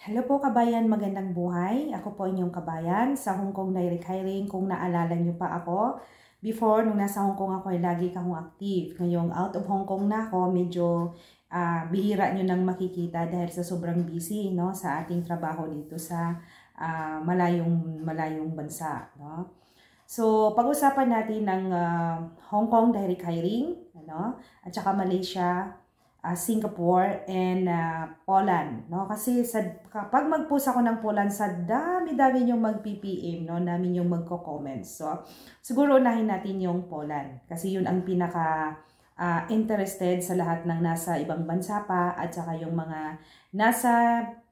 Hello po kabayan, magandang buhay. Ako po inyong kabayan sa Hong Kong Direct Hiring. Kung naalala niyo pa ako, before nung nasa Hong Kong ako ay lagi akong active. Ngayong out of Hong Kong na ako, medyo bihira nyo nang makikita dahil sa sobrang busy no, sa ating trabaho dito sa malayong bansa. No? So, pag-usapan natin ng Hong Kong Direct Hiring ano, at saka Malaysia, Singapore, and Poland. No? Kasi kapag mag-post ako ng Poland, sa dami-dami yung mag-PPM, no? Dami yung magko-comments. So, siguro unahin natin yung Poland. Kasi yun ang pinaka interested sa lahat ng nasa ibang bansa pa at saka yung mga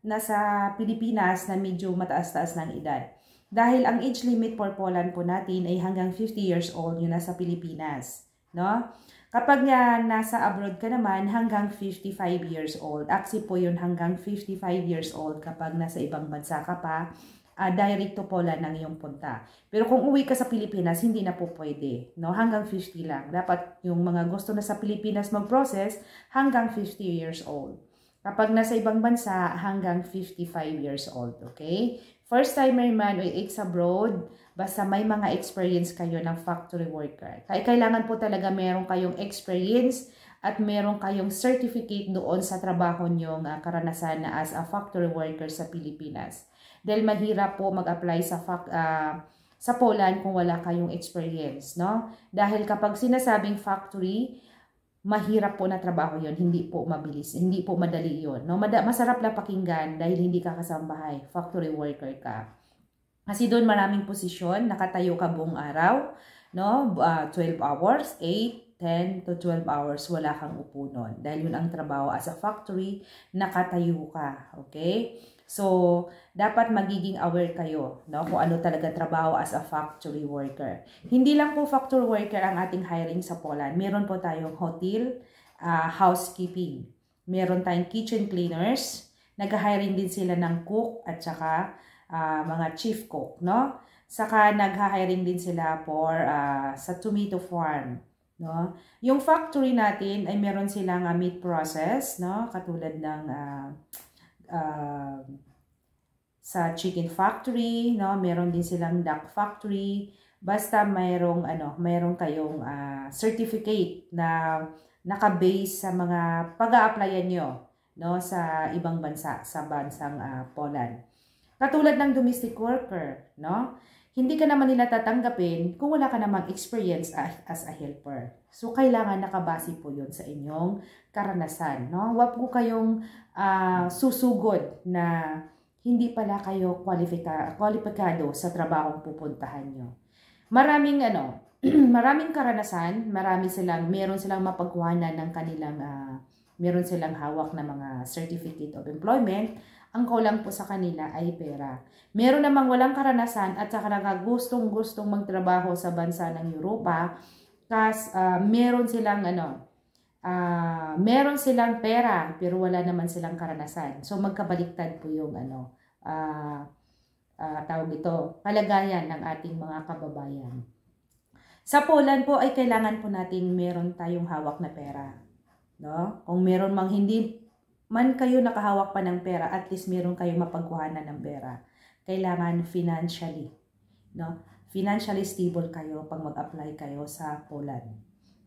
nasa Pilipinas na medyo mataas-taas ng edad. Dahil ang age limit for Poland po natin ay hanggang 50 years old yung nasa Pilipinas. No? Kapag nasa abroad ka naman, hanggang 55 years old. Actually po yun hanggang 55 years old kapag nasa ibang bansa ka pa, direct to Poland ang iyong punta. Pero kung uwi ka sa Pilipinas, hindi na po pwede. No? Hanggang 50 lang. Dapat yung mga gusto na sa Pilipinas mag-process, hanggang 50 years old. Kapag nasa ibang bansa, hanggang 55 years old. Okay? First timer man o ex-abroad, basta may mga experience kayo ng factory worker. Kailangan po talaga meron kayong experience at meron kayong certificate doon sa trabaho nyong karanasan na as a factory worker sa Pilipinas. Dahil mahirap po mag-apply sa Poland kung wala kayong experience. No? Dahil kapag sinasabing factory, mahirap po na trabaho yon, hindi po mabilis, hindi po madali yon. No? Masarap na pakinggan dahil hindi ka kasambahay, factory worker ka. Kasi doon maraming posisyon, nakatayo ka buong araw, no? 12 hours, 8, 10 to 12 hours, wala kang upo nun. Dahil yun ang trabaho as a factory, nakatayo ka, okay? So, dapat magiging aware kayo, no? Kung ano talaga trabaho as a factory worker. Hindi lang po factory worker ang ating hiring sa Poland. Meron po tayong hotel, housekeeping. Meron tayong kitchen cleaners. Nag-hiring din sila ng cook at saka mga chief cook, no? Saka nag-hiring din sila for sa tomato farm, no? Yung factory natin ay meron silang meat process, no? Katulad ng sa chicken factory, no? Meron din silang duck factory. Basta mayroong kayong certificate na naka-base sa mga pag-a-applyan nyo, no? Sa ibang bansa, sa bansang Poland. Katulad ng domestic worker, no? Hindi ka naman nila tatanggapin kung wala ka namang experience as a helper. So, kailangan nakabase po yun sa inyong karanasan, no? Huwag po kayong susugod na hindi pala kayo kwalipikado sa trabahong pupuntahan nyo. Maraming maraming karanasan, meron silang mapagkuhanan ng kanilang meron silang hawak na mga certificate of employment. Ang kulang po sa kanila ay pera. Meron namang walang karanasan at saka gustong-gustong magtrabaho sa bansa ng Europa kasi meron silang pera pero wala naman silang karanasan. So magkabaliktad po yung tawag ito, kalagayan ng ating mga kababayan. Sa Poland po ay kailangan po natin meron tayong hawak na pera. No? Kung meron mang hindi man kayo nakahawak pa ng pera, at least meron kayong mapagkuhanan ng pera. Kailangan financially, no? Financially stable kayo pag mag-apply kayo sa Poland.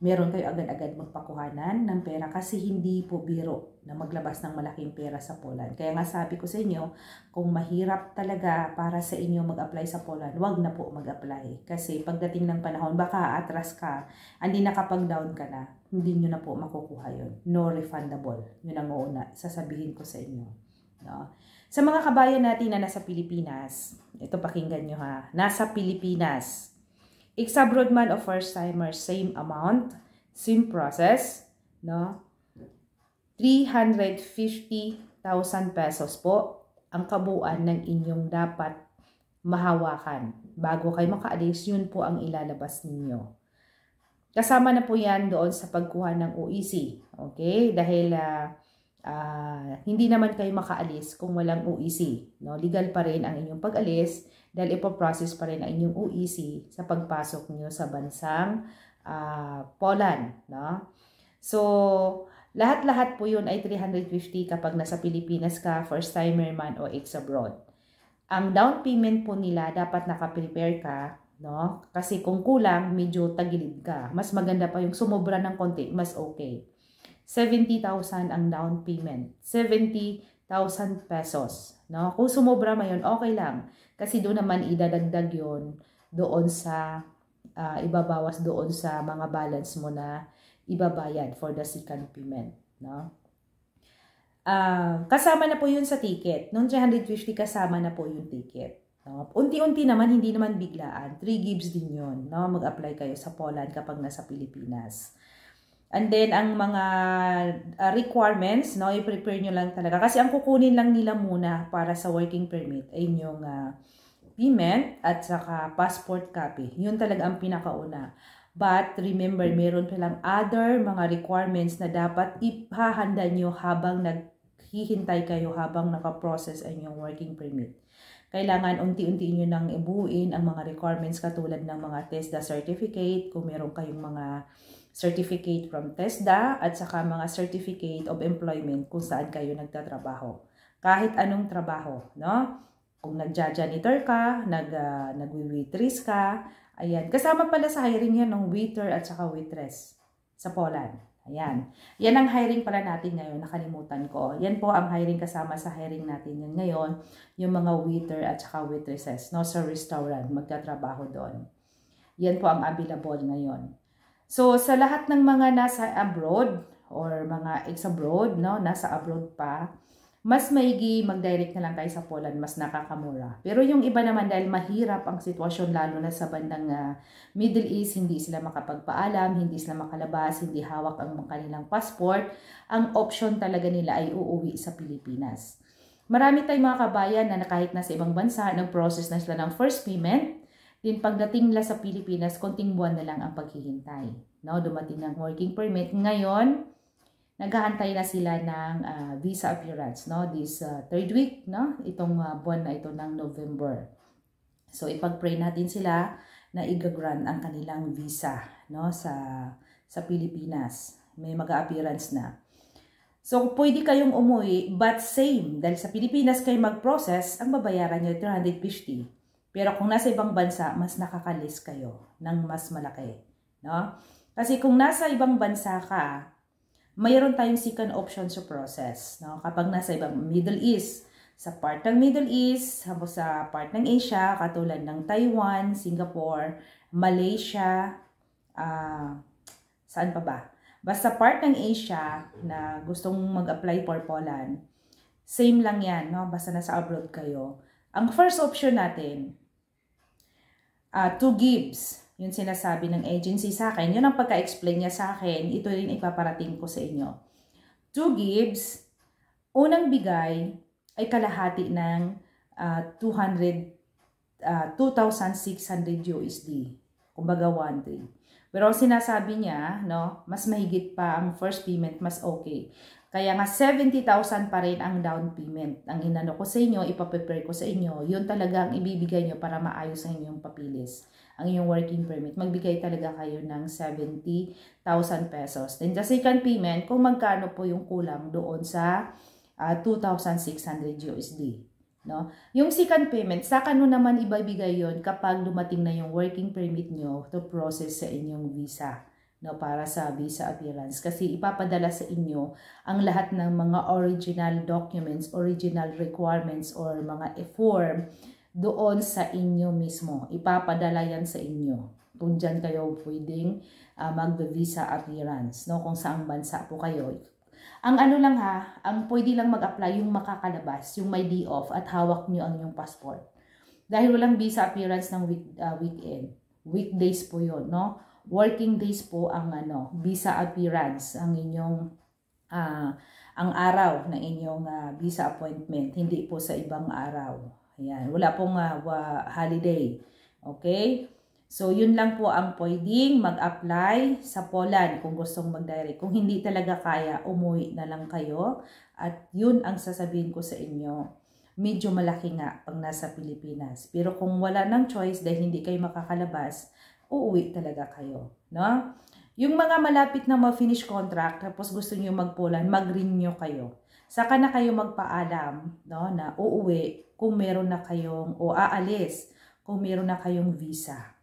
Meron kayo agad-agad magpakuhanan ng pera kasi hindi po biro na maglabas ng malaking pera sa Poland. Kaya nga sabi ko sa inyo, kung mahirap talaga para sa inyo mag-apply sa Poland, wag na po mag-apply. Kasi pagdating ng panahon, baka atras ka, hindi nakapag-down ka na, hindi nyo na po makukuha yun. No refundable. Yun ang una, sasabihin ko sa inyo. No? Sa mga kabayan natin na nasa Pilipinas, ito pakinggan nyo ha, nasa Pilipinas, ex-abroad man o first-timer, same amount, same process, no? 350,000 pesos po ang kabuuan ng inyong dapat mahawakan. Bago kayo makaalis, yun po ang ilalabas ninyo. Kasama na po yan doon sa pagkuha ng OEC. Okay? Dahil hindi naman kayo makaalis kung walang OEC. No? Legal pa rin ang inyong pag-alis dahil ipoprocess pa rin ang inyong OEC sa pagpasok nyo sa bansang Poland. No? So, Lahat-lahat po yun ay 350 kapag nasa Pilipinas ka, first timer man o ex-abroad. Ang down payment po nila, dapat nakaprepare ka, no? Kasi kung kulang, medyo tagilid ka. Mas maganda pa yung sumobra ng konti, mas okay. 70,000 ang down payment. 70,000 pesos. No? Kung sumobra mo yun, okay lang. Kasi doon naman idadagdag yun doon sa, ibabawas doon sa mga balance mo na ibabayad for the second payment. No? Kasama na po yun sa ticket. Noong 350, kasama na po yung ticket. No? Unti-unti naman, hindi naman biglaan. 3 gives din yun. No? Mag-apply kayo sa Poland kapag nasa Pilipinas. And then, ang mga requirements, no, i-prepare nyo lang talaga. Kasi ang kukunin lang nila muna para sa working permit ay yung payment at saka passport copy. Yun talaga ang pinakauna. But remember, meron palang other mga requirements na dapat ipahanda nyo habang naghihintay kayo, habang nakaprocess ang inyong working permit. Kailangan unti-unti nyo nang ibuuin ang mga requirements katulad ng mga TESDA certificate, kung meron kayong mga certificate from TESDA at saka mga certificate of employment kung saan kayo nagtatrabaho. Kahit anong trabaho, no? Kung nagja-janitor ka, nagwi-waitress ka, ayan. Kasama pala sa hiring yan ng waiter at saka waitress sa Poland. Ayan. Yan ang hiring pala natin ngayon, nakalimutan ko. Yan po ang hiring kasama sa hiring natin yan ngayon, yung mga waiter at saka waitresses, no? Sa restaurant, magtatrabaho doon. Yan po ang available ngayon. So, sa lahat ng mga nasa abroad or mga ex-abroad, no, nasa abroad pa, mas maigi mag-direct na lang kayo sa Poland, mas nakakamura. Pero yung iba naman, dahil mahirap ang sitwasyon, lalo na sa bandang Middle East, hindi sila makapagpaalam, hindi sila makalabas, hindi hawak ang kanilang passport, ang option talaga nila ay uuwi sa Pilipinas. Marami tayong mga kabayan na kahit nasa ibang bansa, nag-process na sila ng first payment. Din pagdating nila sa Pilipinas, konting buwan na lang ang paghihintay. No, dumating ng working permit. Ngayon, naghahantay na sila ng visa appearance, no? This third week, no? Itong buwan na ito ng November. So ipag-pray natin sila na i-grant ang kanilang visa, no, sa Pilipinas. May mag-appearance na. So pwede kayong umuwi, but same, dahil sa Pilipinas kayo mag-process, ang babayaran niyo 350. Pero kung nasa ibang bansa, mas nakakalis kayo ng mas malaki, no? Kasi kung nasa ibang bansa ka, mayroon tayong second option sa process, no? Kapag nasa ibang Middle East, sa part ng Middle East, sa part ng Asia, katulad ng Taiwan, Singapore, Malaysia, saan pa ba? Basta part ng Asia na gustong mag-apply for Poland, same lang yan, no? Basta nasa abroad kayo. Ang first option natin, 2 gives, yung sinasabi ng agency sa akin, yun ang pagka-explain niya sa akin, ito rin ipaparating ko sa inyo. 2 gives, unang bigay ay kalahati ng 2,600 USD, kumbaga 1,300. Pero sinasabi niya, no, mas mahigit pa ang first payment, mas okay. Kaya nga 70,000 pa rin ang down payment. Ang inano ko sa inyo, ipaprepare ko sa inyo, yun talaga ang ibibigay nyo para maayos ang inyong papilis. Ang inyong working permit. Magbigay talaga kayo ng 70,000 pesos. Then the second payment, kung magkano po yung kulang doon sa 2,600 USD. No? Yung second payment, saka no naman ibibigay yon kapag dumating na yung working permit nyo to process sa inyong visa. No, para sa visa appearance, kasi ipapadala sa inyo ang lahat ng mga original documents, original requirements or mga form doon sa inyo mismo. Ipapadala yan sa inyo kung dyan kayo pwedeng mag-visa appearance, no, kung saang bansa po kayo. Ang ano lang ha, ang pwede lang mag-apply yung makakalabas, yung may day off at hawak nyo ang inyong passport. Dahil walang visa appearance ng weekend, weekdays po yun, no? Working days po ang visa appearance, ang inyong ang araw ng inyong visa appointment, hindi po sa ibang araw. Ayan, wala pong holiday. Okay? So yun lang po ang pwedeng mag-apply sa Poland kung gustong mag-direct. Kung hindi talaga kaya, umuwi na lang kayo at yun ang sasabihin ko sa inyo. Medyo malaki nga pag nasa Pilipinas. Pero kung wala ng choice dahil hindi kayo makakalabas, uuwi talaga kayo, no? Yung mga malapit na ma-finish contract, tapos gusto nyo mag-Poland, mag-renew kayo. Saka na kayo magpaalam, no, na uuwi kung meron na kayong, o aalis kung meron na kayong visa.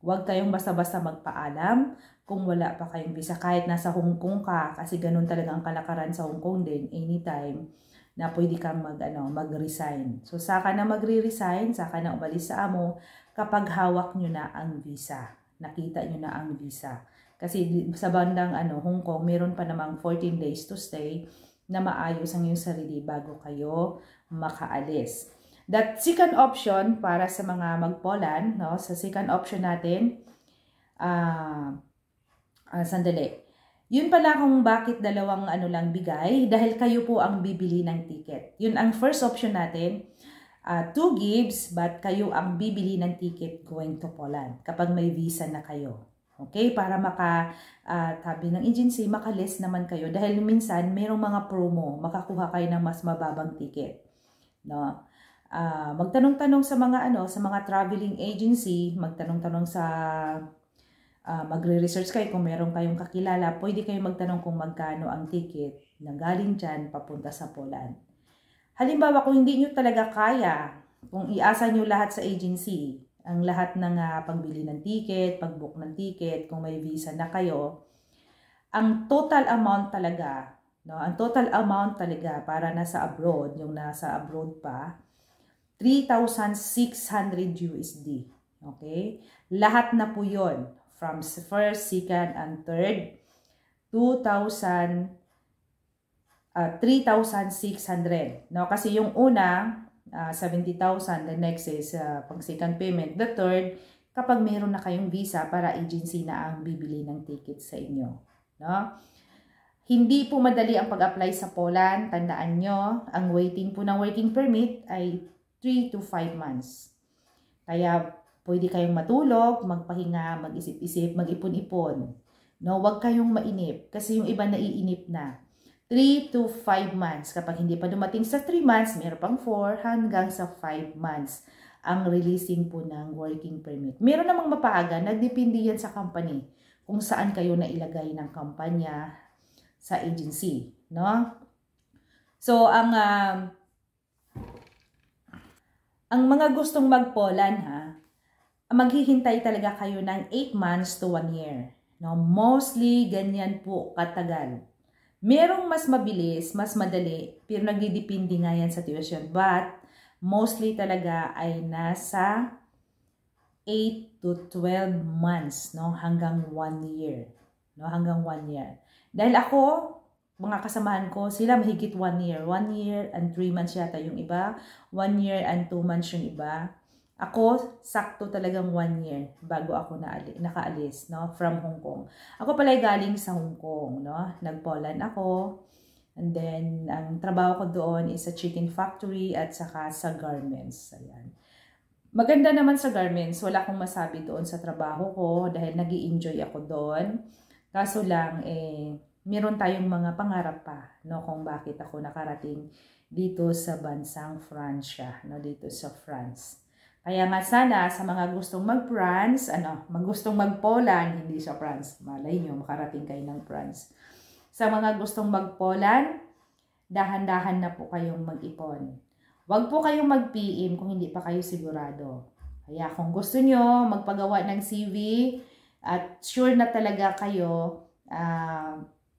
Huwag kayong basta-basta magpaalam kung wala pa kayong visa. Kahit nasa Hong Kong ka, kasi ganun talaga ang kalakaran sa Hong Kong din, anytime na pwede kang mag-resign. So, saka na magre-resign, saka na umalis sa amo kapag hawak nyo na ang visa. Nakita nyo na ang visa. Kasi sa bandang Hong Kong, meron pa namang 14 days to stay na maayos ang iyong sarili bago kayo makaalis. That second option para sa mga mag-Poland, no? Sa second option natin, sandali. Yun pala kung bakit dalawang lang bigay, dahil kayo po ang bibili ng ticket. Yun ang first option natin, 2 gives, but kayo ang bibili ng ticket going to Poland kapag may visa na kayo. Okay, para tabi ng agency, makaless naman kayo. Dahil minsan, mayroong mga promo, makakuha kayo ng mas mababang ticket. No? Magtanong-tanong sa mga traveling agency, magtanong-tanong sa, magre-research kayo kung meron kayong kakilala, pwede kayo magtanong kung magkano ang ticket na galing dyan papunta sa Poland. Halimbawa, kung hindi nyo talaga kaya, kung iasa nyo lahat sa agency, ang lahat ng pagbili ng ticket, pag-book ng ticket, kung may visa na kayo, ang total amount talaga, no? Ang total amount talaga para nasa abroad, yung nasa abroad pa, 3,600 USD. Okay? Lahat na po yun. From first, second, and third, 3,600. No? Kasi yung una, 70,000, the next is pang second payment. The third, kapag meron na kayong visa, para agency na ang bibili ng ticket sa inyo. No? Hindi po madali ang pag-apply sa Poland. Tandaan nyo, ang waiting po ng working permit ay 3 to 5 months. Kaya pwede kayong matulog, magpahinga, mag-isip-isip, mag-ipon-ipon. No? Huwag kayong mainip kasi yung iba naiinip na. 3 to 5 months. Kapag hindi pa dumating sa 3 months, meron pang 4 hanggang sa 5 months ang releasing po ng working permit. Meron namang mapaaga, nagdepende yan sa company kung saan kayo nailagay ng kampanya sa agency. No? So, ang mga gustong mag-Poland, maghihintay talaga kayo ng 8 months to 1 year. No? Mostly, ganyan po katagal. Merong mas mabilis, mas madali, pero nagdidepende nga yan sa tuition. But, mostly talaga ay nasa 8 to 12 months, no? Hanggang 1 year. No? Hanggang 1 year. Dahil ako, mga kasamahan ko, sila mahigit 1 year. 1 year and 3 months yata yung iba. 1 year and 2 months yung iba. Ako, sakto talagang 1 year bago ako nakaalis, no, from Hong Kong. Ako pala galing sa Hong Kong, no, nag-Poland ako. And then, ang trabaho ko doon is sa chicken factory at saka sa garments. Ayan. Maganda naman sa garments. Wala akong masabi doon sa trabaho ko dahil nag-i-enjoy ako doon. Kaso lang, meron tayong mga pangarap pa, no, kung bakit ako nakarating dito sa bansang Francia, no, dito sa France. Kaya nga sana sa mga gustong mag-France, gustong mag-Poland, hindi sa France, malay nyo, makarating kayo ng France. Sa mga gustong mag-Poland, dahan-dahan na po kayong mag-ipon. Huwag po kayong mag-PM kung hindi pa kayo sigurado. Kaya kung gusto nyo magpagawa ng CV at sure na talaga kayo,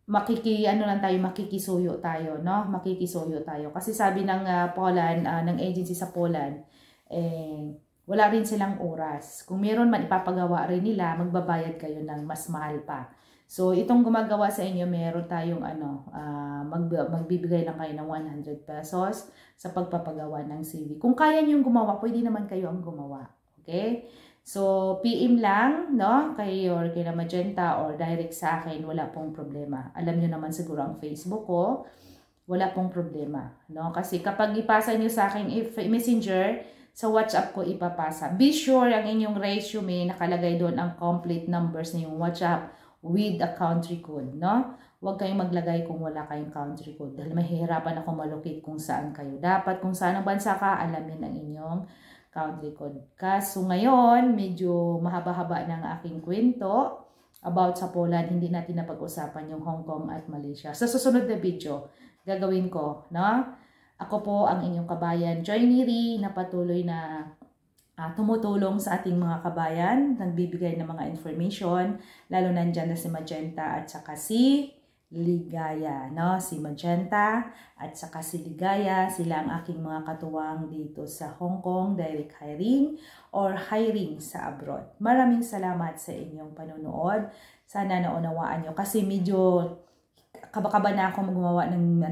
makikisuyo tayo, no? Makikisuyo tayo. Kasi sabi ng Poland, ng agency sa Poland, wala rin silang oras. Kung meron man ipapagawa rin nila, magbabayad kayo ng mas mahal pa. So, itong gumagawa sa inyo, meron tayong magbibigay lang kayo ng 100 pesos sa pagpapagawa ng CV. Kung kaya nyo gumawa, pwede naman kayo ang gumawa. Okay? So, PM lang, no? Kayo or kay Magenta or direct sa akin, wala pong problema. Alam nyo naman siguro ang Facebook ko, wala pong problema, no? Kasi kapag ipasa nyo sa akin, if Messenger, sa WhatsApp ko ipapasa. Be sure ang inyong resume, nakalagay doon ang complete numbers na yung WhatsApp with a country code, no? Huwag kayong maglagay kung wala kayong country code dahil mahihirapan ako malocate kung saan kayo. Dapat kung saan ang bansa ka, alamin ang inyong country code. Kaso ngayon, medyo mahaba-haba ng aking kwento. about sa Poland, hindi natin napag-usapan yung Hong Kong at Malaysia. Sa susunod na video, gagawin ko, no? Ako po ang inyong kabayan, Joy Neri, na patuloy na tumutulong sa ating mga kabayan, nagbibigay ng mga information, lalo nandyan na si Magenta at saka si Ligaya, no? Si Magenta at saka si Ligaya, sila ang aking mga katuwang dito sa Hong Kong direct hiring or hiring sa abroad. Maraming salamat sa inyong panonood. Sana naunawaan nyo kasi medyo kaba-kaba na ako gumawa ng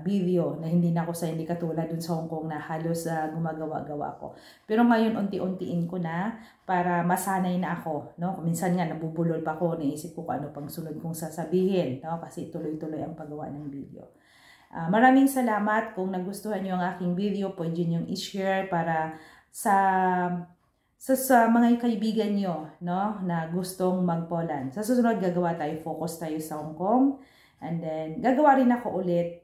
video na hindi na ako hindi katulad dun sa Hong Kong na halos gumagawa-gawa ko. Pero ngayon unti-untiin ko na para masanay na ako, no? Minsan nga nabubulol pa ako, naisip ko kung ano pang sunod kong sasabihin, no? Kasi tuloy-tuloy ang paggawa ng video. Maraming salamat. Kung nagustuhan niyo ang aking video, pwede niyo i-share para sa mga kaibigan niyo, no, na gustong mag-Poland. Sa susunod gagawa tayo, focus tayo sa Hong Kong. And then, gagawa rin ako ulit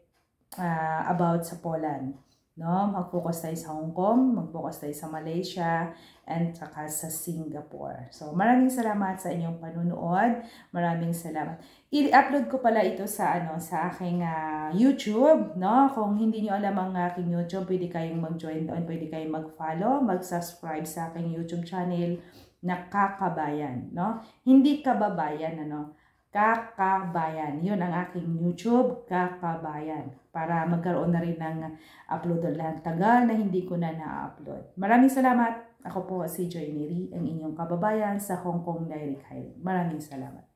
about sa Poland. No? Mag-focus tayo sa Hong Kong, mag-focus tayo sa Malaysia, and saka sa Singapore. So, maraming salamat sa inyong panunood. Maraming salamat. I-upload ko pala ito sa aking YouTube. No? Kung hindi nyo alam ang aking YouTube, pwede kayong mag-join doon, pwede kayong mag-follow, mag-subscribe sa aking YouTube channel na Kakabayan. No? Hindi kababayan, Kakabayan. Yun ang aking YouTube, Kakabayan. Para magkaroon na rin ng upload lang. Tagal na hindi ko na na-upload. Maraming salamat. Ako po si Joy Neri, ang inyong kababayan sa Hong Kong Direct Hiring. Maraming salamat.